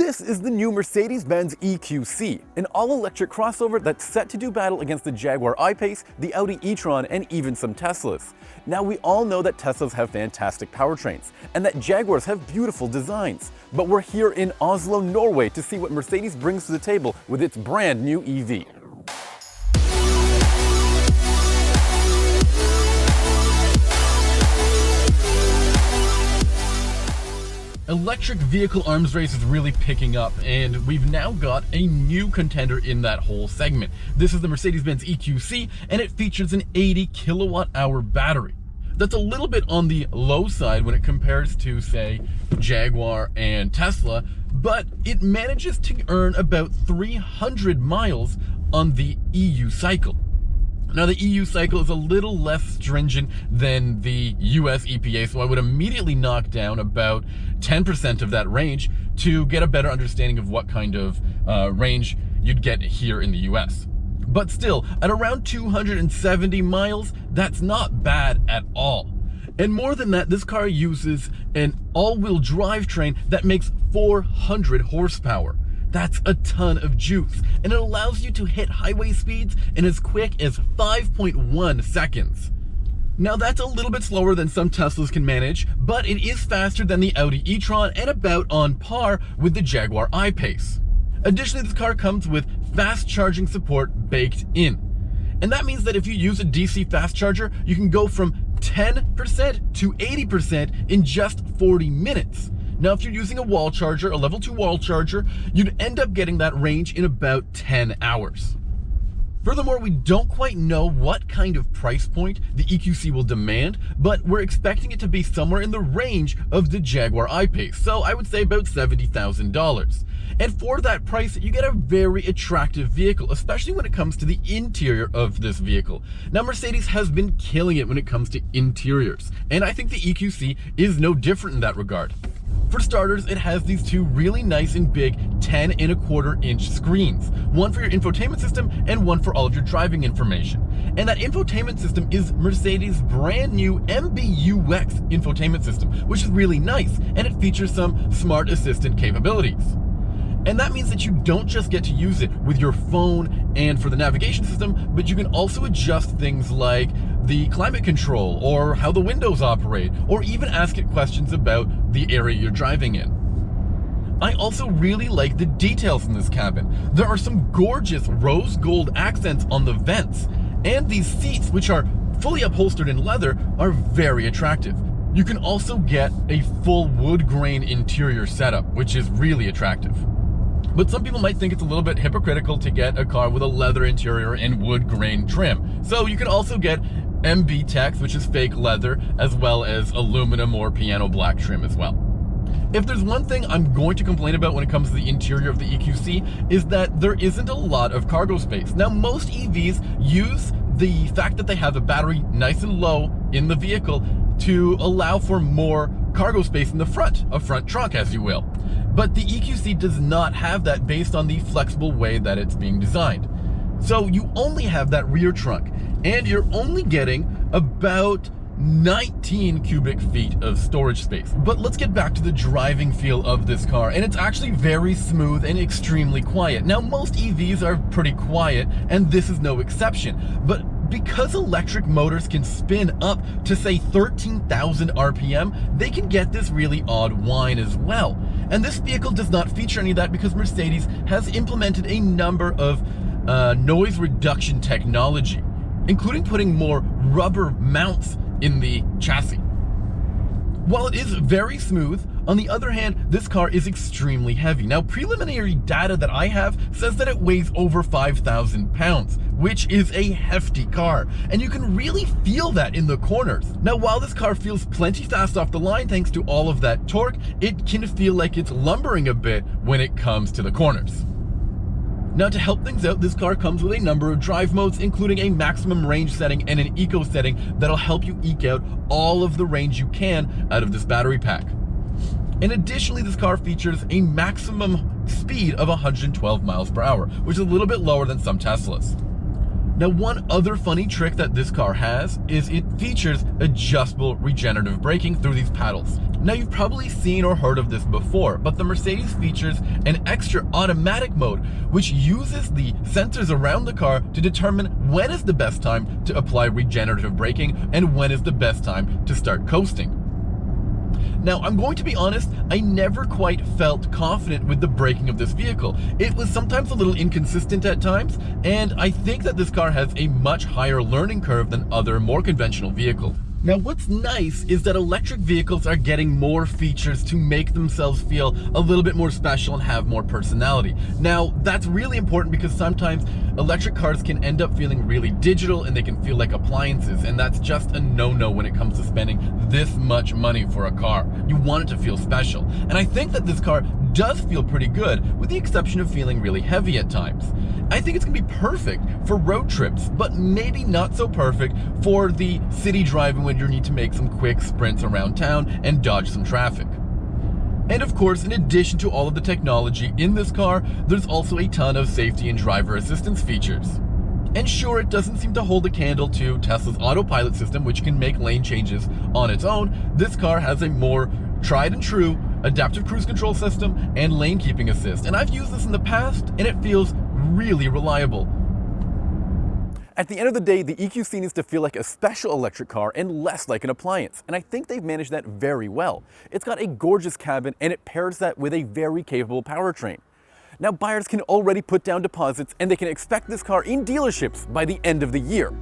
This is the new Mercedes-Benz EQC, an all-electric crossover that's set to do battle against the Jaguar I-Pace, the Audi e-tron, and even some Teslas. Now, we all know that Teslas have fantastic powertrains, and that Jaguars have beautiful designs. But we're here in Oslo, Norway to see what Mercedes brings to the table with its brand new EV. Electric vehicle arms race is really picking up, and we've now got a new contender in that whole segment. This is the Mercedes-Benz EQC, and it features an 80 kilowatt-hour battery. That's a little bit on the low side when it compares to, say, Jaguar and Tesla, but it manages to earn about 300 miles on the EU cycle. Now, the EU cycle is a little less stringent than the US EPA, so I would immediately knock down about 10% of that range to get a better understanding of what kind of range you'd get here in the US. But still, at around 270 miles, that's not bad at all. And more than that, this car uses an all-wheel drivetrain that makes 400 horsepower. That's a ton of juice, and it allows you to hit highway speeds in as quick as 5.1 seconds. Now, that's a little bit slower than some Teslas can manage, but it is faster than the Audi e-tron and about on par with the Jaguar I-Pace. Additionally, this car comes with fast charging support baked in. And that means that if you use a DC fast charger, you can go from 10% to 80% in just 40 minutes. Now, if you're using a wall charger, a level 2 wall charger, you'd end up getting that range in about 10 hours. Furthermore, we don't quite know what kind of price point the EQC will demand, but we're expecting it to be somewhere in the range of the Jaguar I-Pace, so I would say about $70,000. And for that price, you get a very attractive vehicle, especially when it comes to the interior of this vehicle. Now, Mercedes has been killing it when it comes to interiors, and I think the EQC is no different in that regard. For starters, it has these two really nice and big 10.25-inch screens, one for your infotainment system and one for all of your driving information. And that infotainment system is Mercedes' brand new MBUX infotainment system, which is really nice, and it features some smart assistant capabilities. And that means that you don't just get to use it with your phone and for the navigation system, but you can also adjust things like the climate control or how the windows operate, or even ask it questions about the area you're driving in. I also really like the details in this cabin. There are some gorgeous rose gold accents on the vents, and these seats, which are fully upholstered in leather, are very attractive. You can also get a full wood grain interior setup, which is really attractive. But some people might think it's a little bit hypocritical to get a car with a leather interior and wood grain trim. So you can also get MB Tex, which is fake leather, as well as aluminum or piano black trim as well. If there's one thing I'm going to complain about when it comes to the interior of the EQC, is that there isn't a lot of cargo space. Now, most EVs use the fact that they have a battery nice and low in the vehicle to allow for more cargo space in the front, a front trunk, as you will. But the EQC does not have that based on the flexible way that it's being designed. So you only have that rear trunk, and you're only getting about 19 cubic feet of storage space. But let's get back to the driving feel of this car, and it's actually very smooth and extremely quiet. Now, most EVs are pretty quiet, and this is no exception, but because electric motors can spin up to, say, 13,000 RPM, they can get this really odd whine as well. And this vehicle does not feature any of that because Mercedes has implemented a number of noise reduction technology, including putting more rubber mounts in the chassis. While it is very smooth, on the other hand, this car is extremely heavy. Now, preliminary data that I have says that it weighs over 5,000 pounds, which is a hefty car, and you can really feel that in the corners. Now, while this car feels plenty fast off the line thanks to all of that torque, it can feel like it's lumbering a bit when it comes to the corners. Now, to help things out, this car comes with a number of drive modes, including a maximum range setting and an eco setting that'll help you eke out all of the range you can out of this battery pack. And additionally, this car features a maximum speed of 112 miles per hour, which is a little bit lower than some Teslas. Now, one other funny trick that this car has is it features adjustable regenerative braking through these paddles. Now, you've probably seen or heard of this before, but the Mercedes features an extra automatic mode, which uses the sensors around the car to determine when is the best time to apply regenerative braking and when is the best time to start coasting. Now, I'm going to be honest, I never quite felt confident with the braking of this vehicle. It was sometimes a little inconsistent at times, and I think that this car has a much higher learning curve than other more conventional vehicles. Now, what's nice is that electric vehicles are getting more features to make themselves feel a little bit more special and have more personality. Now, that's really important because sometimes electric cars can end up feeling really digital and they can feel like appliances, and that's just a no-no when it comes to spending this much money for a car. You want it to feel special. And I think that this car does feel pretty good, with the exception of feeling really heavy at times. I think it's gonna be perfect for road trips, but maybe not so perfect for the city driving when you need to make some quick sprints around town and dodge some traffic. And of course, in addition to all of the technology in this car, there's also a ton of safety and driver assistance features. And sure, it doesn't seem to hold a candle to Tesla's autopilot system, which can make lane changes on its own. This car has a more tried and true adaptive cruise control system and lane keeping assist. And I've used this in the past, and it feels really reliable. At the end of the day, the EQC needs to feel like a special electric car and less like an appliance, and I think they've managed that very well. It's got a gorgeous cabin, and it pairs that with a very capable powertrain. Now, buyers can already put down deposits, and they can expect this car in dealerships by the end of the year.